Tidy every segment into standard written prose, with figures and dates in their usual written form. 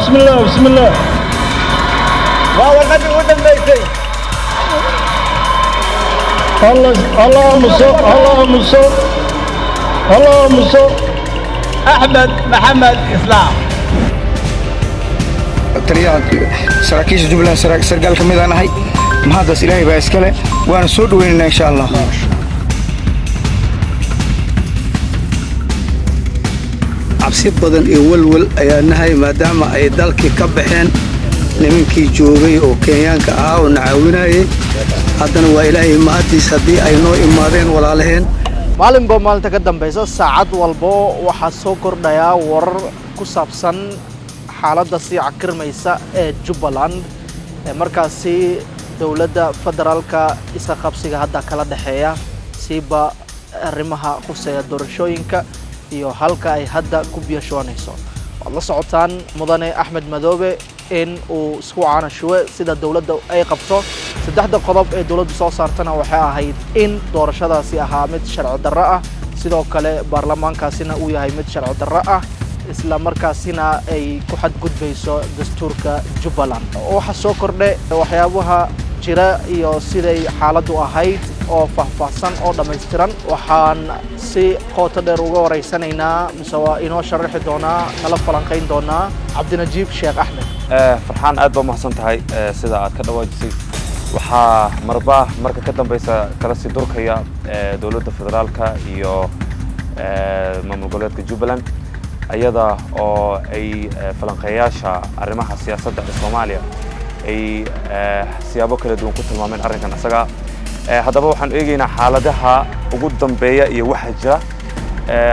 بسم الله بسم الله وقد ودن بيتي اللهم صل أحمد محمد إسلام taliyaha saraakiisha Jubbaland sargaal ka mid ahay mahadaas Ilaahay baa iskale waana soo dhaweynaa insha Allah cabsi badan iyo walwal ayaa nahay maadaama ay dalkii ka baxeen nimankii joogay oo Kenyaanka ah oo nacaawinayay haddana waa Ilaahay mahadiis haddii ay noo imaadeen walaalaheen maalinba maalinta ka dambaysa saacad walbo waxaa soo kordhaya warar ku saabsan xaaladda sii cakirmaysa ee Jubbaland markaasi dawladda federaalka isa qabsiga hadda kala dhaxeeya siiba arrimaha quseeya doorashooyinka iyo halka ay hadda ku biyashoonayso waad la socotaan mudane Axmed Madoobe in uu isku caanashuwe sida dawladda ay qabto saddexda qodob ee dawladdu soo saartana waxay ahayd in doorashadaasi ahaa mid sharci darro ah sidoo kale baarlamaankaasina uu yahay mid sharci darro ah isla markaasina ay ku xadgudbayso dastuurka Jubbaland waxa soo kordhay waxyaabaha jira iyo siday xaaladdu ahayd oo faahfaahsan oo dhameystiran waxaan si qoto dheer uga wareysanaynaa mise waa inoo sharaxi doonaa nala falanqayn doonaa Cabdinajiib Sheekh Axmed farxaan aad baa mahadsan tahay sida aad ka dhawaajisay waxaa marka ka dambaysa kala sii durkaya dawladda federaalka iyo maamul goboleedka Jubbaland ayada oo ay falanqeeyaasha arrimaha siyaasadda ee Soomaaliya ay siyaabo kala duwan ku tilmaameen arrinkan asaga haddaba waxaan eegaynaa xaaladaha ugu dambeeya iyo waxa jira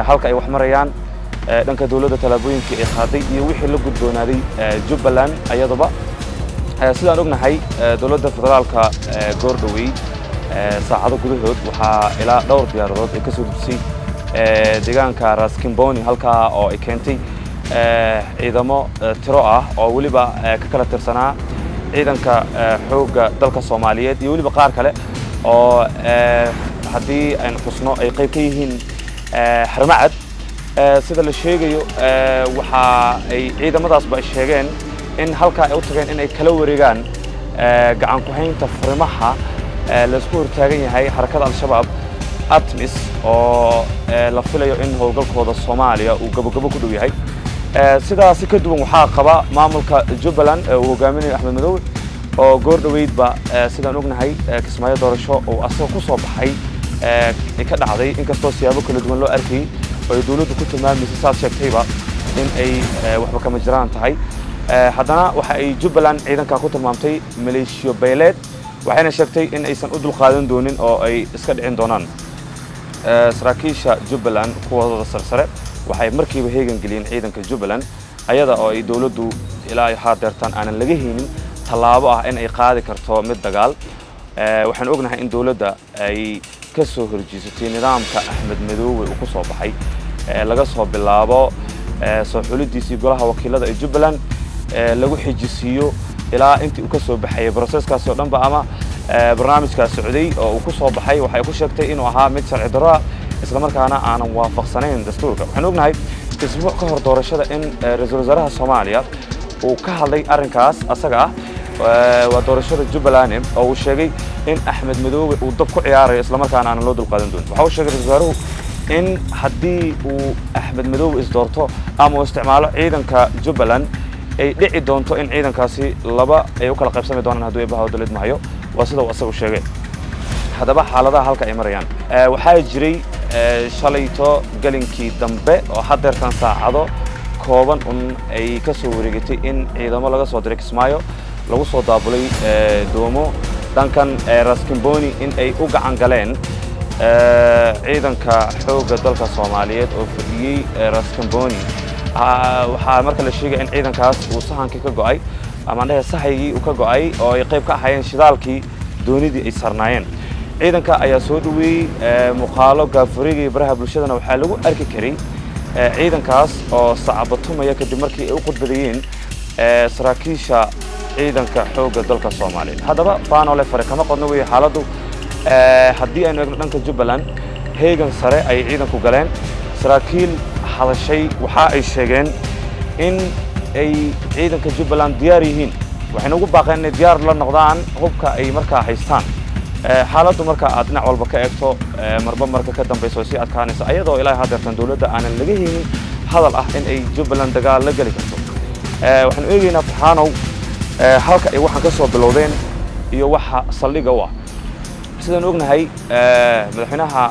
halka ay wax marayaan dhanka dawladda talaabooyinka ay qaaday iyo wixii la gudboonaaday Jubbaland ayadaba sidaan ognahay dawladda federaalka goordhawey saacado gudahood waxaa ilaa dhowr diyaaradood ay ka soo dejisay deegaanka Raskimboni halka oo ay keentay ciidamo tiro ah oo waliba ka kala tirsanaa ciidanka xoogga dalka Soomaaliyeed iyo waliba qaar kale oo haddii aan xusno ay qayb ka yihiin Harmacad sida la sheegayo waxa ay ciidamadaasba sheegeen in halka ay u tageen in ay kala wareegaan gacan ku haynta farimaha la isku hortaagan yahay xarakada al-shabaab ATMIS oo la filayo in howlgalkooda Soomaaliya uu gabagabo ku dhow yahay sidaas ka duwan waxaa qaba maamulka Jubbaland uu hogaaminayo Axmed Madoobe oo goordhaweydba sidaan ognahay kismaayo doorasho oo asaga ku soo baxay ka dhacday inkastoo siyaabo kala duwan loo arkay oo dawladdu ku tilmaamaysa saad sheegtayba in ay waxba kama jiraan tahay haddana waxa ay Jubbaland ciidanka ku tilmaamtay maleeshiyo beeleed waxayna sheegtay in aysan u dulqaadan doonin oo ay iska dhicin doonaan saraakiisha Jubbaland kuwooda sarsare waxay markiiba heegan geliyeen ciidanka Jubbaland ayada oo ay dawladdu ilaa ay haadeertan aanan laga haynin talaabo ah in ay qaadi karto mid dagaal waxaan ognahay in dawladda ay ka soo horjeesatay nidaamka Axmed Madoobe uu ku soo baxay laga soo bilaabo soo xulidiisii golaha wakiilada ee Jubbaland lagu xijisiyo ilaa intii uu ka soo baxay processkaasi oo dhanba ama barnaamijkaas socday oo uu ku soo baxay waxay ku sheegtay inuu ahaa mid sharci darro ah isla markaana aanan waafaqsanayn dastuurka waxaan ognahay isbuuc ka hor doorashada in ra'iisul wasaaraha Soomaaliya uu ka hadlay arrinkaas asaga ah waa doorashada Jubbaland oo uu sheegay in Axmed Madoobe uu dab ku ciyaarayo isla markaana aan loo dulqaadan doonin waxa uu sheegay ra'iisul wasaaruhu in haddii uu Axmed Madoobe isdoorto ama uu isticmaalo ciidanka Jubbaland ay dhici doonto in ciidankaasi laba ay u kala qaybsami doonaan haddii ay bahaw dawlad maayo waa sida uu asagu sheegay haddaba xaaladaha halka ay marayaan waxaa jiray shalayto galinkii dambe oo hadeertan saacado kooban ay ka soo wareegatay in ciidamo laga soo diray Kismaayo lagu soo daabulay doomo dhankan Raskimboni in ay u gacan galeen ciidanka xoogga dalka Soomaaliyeed oo fadhiyay Raskimboni waxaa marka la sheegay in ciidankaas uu sahankii ka go'ay ama sahaygii uu ka go'ay oo ay qayb ka ahaayeen shidaalkii doonidii ay sarnaayeen ciidanka ayaa soo dhaweeyay muuqaalo gaafurigii baraha bulshadana waxaa lagu arki karay ciidankaas oo sacabatumaya kadib markii ay u qudbadayeen saraakiisha ciidanka xoogga dalka Soomaaliyeed haddaba faanole fare kama qodno way xaaladdu haddii aynu eegno dhanka Jubbaland heegan sare ay ciidanku galeen saraakiil hadashay waxa ay sheegeen in ay ciidanka Jubbaland diyaar yihiin waxayna ugu baaqeen inay diyaar la noqdaan hubka ay markaa haystaan xaaladdu marka aad dhinac walba ka eegto marba marka ka dambayso si adkaanaysa ayadoo ilaa hadeertan dawladda aanan laga helin hadal ah in ay Jubbaland dagaal la gali karto waxaan eegaynaa Farxaanow halka ay waxaan ka soo bilowdeen iyo waxa saldhiga u ah sidaan ognahay madaxweynaha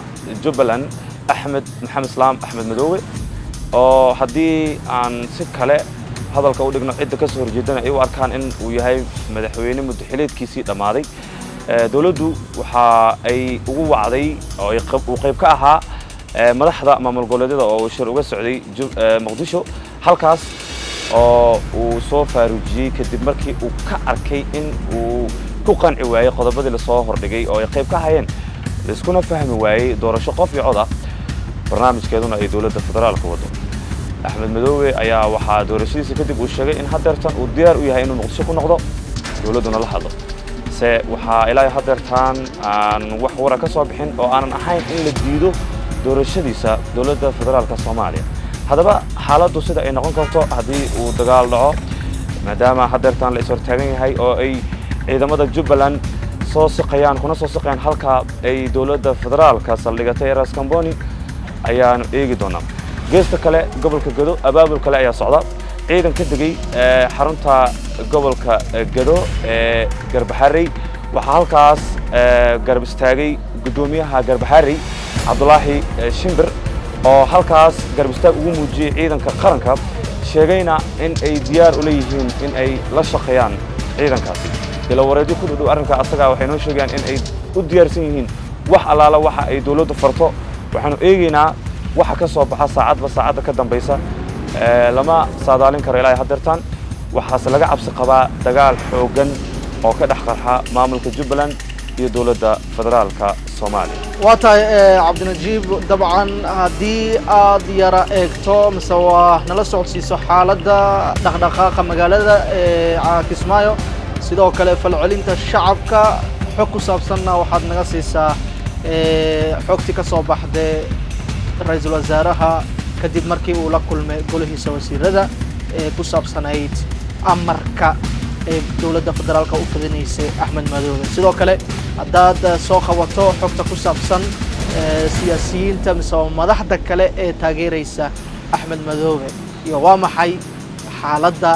Jubbaland Axmed Maxamed Islaam Axmed Madoowe oo haddii aan si kale hadalka u dhigno cidda ka soo horjeedana ay u arkaan in uu yahay madaxweyne muddaxileedkiisii dhammaaday dawladdu waxa ay ugu wacday oo uu qayb ka ahaa madaxda maamul goboleedyada oo shir uga socday Muqdisho halkaas oo uu soo faaruujiyay kadib markii uu ka arkay in uu ku qanci waayay qodobadii la soo hordhigay oo ay qayb ka hayeen iskuna fahmi waayay doorasho qof iyo cod ah barnaamijkeeduna ay dawladda federaalka wado Axmed Madoowe ayaa waxaa doorashadiisa kadib uu sheegay in hadeertan uu diyaar u yahay inuu Muqdisho ku noqdo dawladduna la hadlo se waxaa ilaa hadeertan aan wax wara ka soo bixin oo aanan ahayn in la diido doorashadiisa dawladda federaalka Soomaaliya hadaba xaaladdu sida ay noqon karto haddii uu dagaal dhaco maadaama hadeertan la is hortaagan yahay oo ay ciidamada Jubbaland soo siqayaan kuna soo siqayaan halka ay dawladda federaalka saldhigatay Ras Kamboni ayaanu eegi doonaa geesta kale gobolka Gado abaabul kale ayaa socda ciidan ka degay xarunta gobolka Gado ee Garbaharey waxa halkaas garab istaagay gudoomiyaha Garbaharey Cabdullaahi Shimbir oo halkaas garab istaag ugu muujiyay ciidanka qaranka sheegayna in ay diyaar u leeyihiin in ay la shaqeeyaan ciidankaasi ila wareedyo ku dhow arrinka asaga waxay noo sheegayaan in ay u diyaarsan yihiin wax alaala waxa ay dawladdu farto waxaanu eegaynaa waxa ka soo baxa saacadda ka dambaysa lama saadaalin karo ilaa hadeertan waxaase laga cabsi qabaa dagaal xoogan oo ka dhex qarxa maamulka Jubbaland iyo dawladda federaalka Soomaaliya waa tahay Cabdinajiib dabcan haddii aad yara eegto mise waa nala socodsiiso xaaladda dhaqdhaqaaqa magaalada Kismaayo sidoo kale falcelinta shacabka xog ku saabsanna waxaad naga siisaa xogtii ka soo baxday ra'iisul wasaaraha kadib markii uu la kulmay golahiisa wasiirada ku saabsanayd amarka dawladda federaalka u fidinaysay Axmed Madoowe sidoo kale haddaad soo qabato xogta ku saabsan siyaasiyiinta mise madaxda kale ee taageeraysa Axmed Madoowe iyo waa maxay xaaladda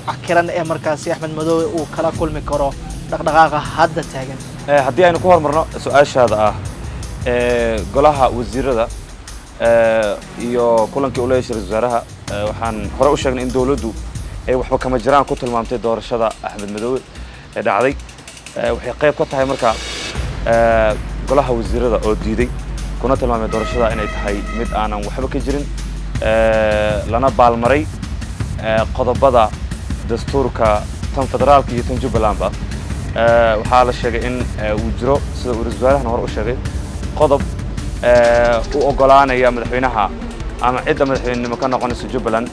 cakiran ee markaasi Axmed Madoowe uu kala kulmi karo dhaqdhaqaaqa hadda taagan haddii aynu ku hormarno su'aashaada ah golaha wasiirada iyo kulankii uu leeyahay ra'iisul wasaaraha waxaan hore u sheegnay in dawladdu ay waxba kama jiraan ku tilmaamtay doorashada Axmed Madoowe ee dhacday waxay qayb ka tahay marka golaha wasiirada oo diiday kuna tilmaamay doorashada inay tahay mid aanan waxba ka jirin lana baalmaray qodobada dastuurka tan federaalka iyo tan Jubbalandba waxaa la sheegay in uu jiro sida uu ra'iisul wasaaraha hore u sheegay qodob u ogolaanaya madaxweynaha ama cidda madaxweynenimo ka noqonaysa Jubbaland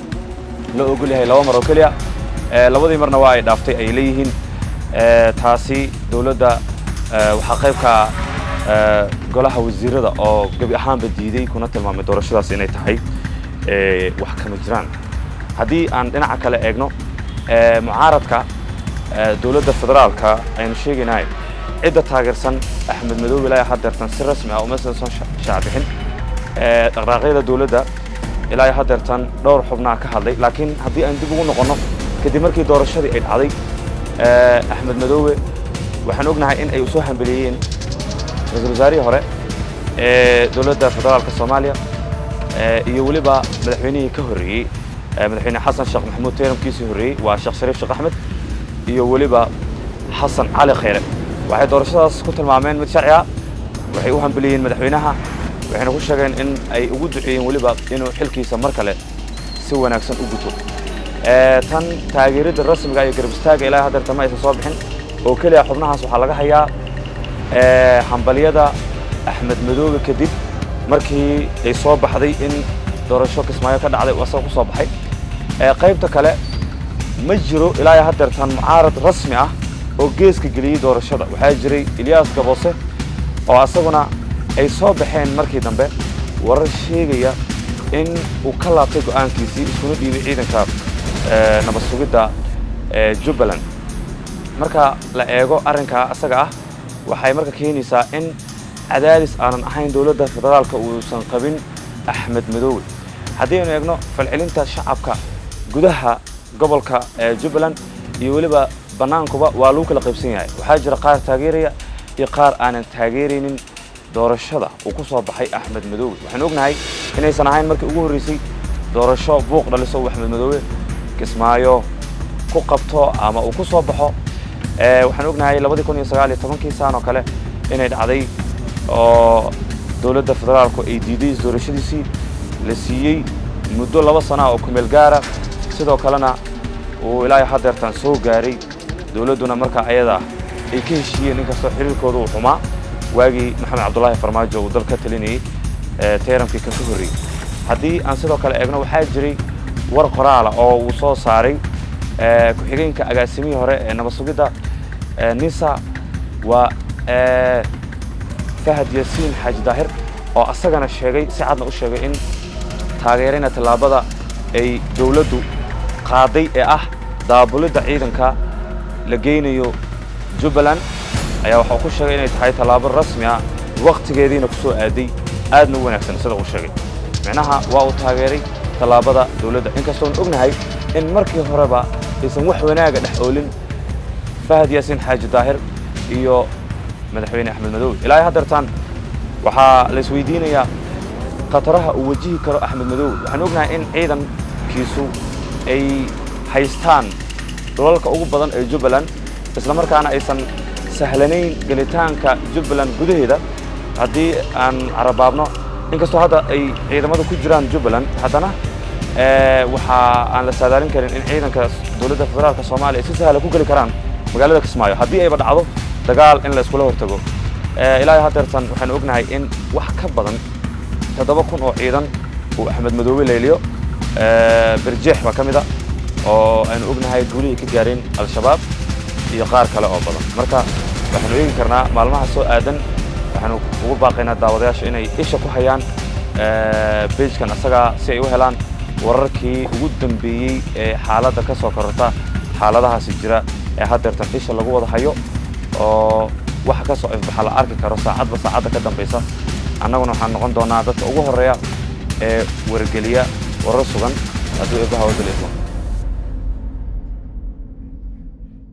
la ogol yahay laba mar oo kaliya labadii marna waa ay dhaaftay ay leeyihiin taasi dawladda waxa qayb ka golaha wasiirada oo gabi ahaanba diiday kuna tilmaamay doorashadaas inay tahay wax kama jiraan haddii aan dhinaca kale eegno mucaaradka dawladda federaalka aynu sheegaynaa cidda taageersan Axmed Madoowe ilaa hadeertan si rasmi ah uma soo shaacbixin dhaqdhaqaaqyada dawladda ilaa hadeertan dhowr xubnaa ka hadlay laakiin haddii aan dib ugu noqono kadib markii doorashadii ay dhacday Axmed Madoowe waxaan ognahay in ay soo hambeliyeen ra'iisul wasaarihii hore dawladda federaalka Soomaaliya iyo waliba madaxweynihii ka horreeyay madaxweyne Xasan Sheekh Maxamuud teeramkiisii horreeyay waa Sheekh Shariif Sheekh Axmed iyo waliba Xasan Cali Khayre waxay doorashadaas ku tilmaameen mid sharci ah waxay u hambeliyeen madaxweynaha waxayna ku sheegeen in ay ugu duceeyeen waliba inuu xilkiisa mar kale si wanaagsan u guto tan taageerada rasmiga iyo garab istaaga ilaa hadeertan ma aysan soo bixin oo kaliya xubnahaas waxaa laga hayaa hambaliyada Axmed Madoowe kadib markii ay soo baxday in doorasho Kismaayo ka dhacday oo asaga ku soo baxay qaybta kale ma jiro ilaa hadeertan mucaarad rasmi ah oo geeska geliyay doorashada waxaa jiray Ilyas Gaboose oo asaguna ay soo baxeen markii dambe warar sheegaya in uu ka laabtay go'aankiisii iskuna dhiibay ciidanka nabad sugidda Jubbaland marka la eego arrinka asaga ah waxay marka keenaysaa in cadaadis aanan ahayn dawladda federaalka uusan qabin Axmed Madoobe haddii aynu eegno falcelinta shacabka gudaha gobolka Jubbaland iyo waliba banaankuba waa lagu kala qaybsan yahay waxaa jira qaar taageeraya iyo qaar aanan taageeraynin doorashada uu ku soo baxay Axmed Madoobe waxaan ognahay inaysan ahayn markii ugu horeysay doorasho buuq dhaliso Axmed Madoobe Kismaayo ku qabto ama uu ku soo baxo waxaan ognahay 2019 sano kale inay dhacday oo dawladda federaalku ay diiday doorashadiisii la siiyay muddo 2 sano oo ku meel gaara sidoo kalena uu ilaa haddeertan soo gaaray dawladduna marka ayada ay ka heshiiyeen inkastoo xiriirkoodu uu xumaa waagii Maxamed Cabdullaahi Farmaajo uu dalka talinayay teerankii ka horreeyay haddii aan sidoo kale eegno waxaa jiray war qoraal oo uu soo saaray ku-xigeenka agaasimihii hore ee nabad sugidda NISA waa Fahad Yaasiin Xaaji Daahir oo asagana sheegay si cadna u sheegay in taageerina talaabada ay dawladdu qaaday ee ah daabulida ciidanka la geynayo Jubbaland ayaa waxa uu ku sheegay inay tahay talaabo rasmi ah waqtigeediina ku soo aaday aadna u wanaagsan sida uu sheegay macnaha waa uu taageeray talaabada dawladda inkastoo ognahay in markii horeba aysan wax wanaaga dhex oolin Fahad Yaasiin Xaaji Daahir iyo madaxweyne Axmed Madoobe ilaa haddeertan waxaa la isweydiinayaa qataraha uu wajihi karo Axmed Madoobe waxaan ognahay in ciidankiisu ay haystaan dhulalka ugu badan ee Jubbaland isla markaana aysan sahlanayn galitaanka Jubbaland gudaheeda haddii aan carabaabno inkastoo hadda ay ciidamadu ku jiraan Jubbaland haddana waxa aan la saadaalin karin in ciidanka dawladda federaalka Soomaaliya si sahal ku gali karaan magaalada Kismaayo haddii ayba dhacdo dagaal in la isku hortago ilaa haddeertan waxaan ognahay in wax ka badan 7,000 oo ciidan uu Axmed Madoobe leeliyo برجح وكمدا oo aan ognahay guulihii ka gaareen al-shabaab iyo qaar kale oo badan marka waxaan eegi karnaa maalmaha soo aadan waxaan ugu baaqaynaa daawadayaasha inay isha ku hayaan page-kan asaga si ay u helaan wararkii ugu dambeeyay ee xaaladda ka soo kororta xaaladahaasi jira ee haddeertan isha lagu wada hayo oo waxa ka soo ifbaxa la arki karo saacadba saacadda ka dambaysa annaguna waxaan noqon doonaa dadka ugu horeeya ee wargeliya warar sugan hadduu eebaha wada leeyahay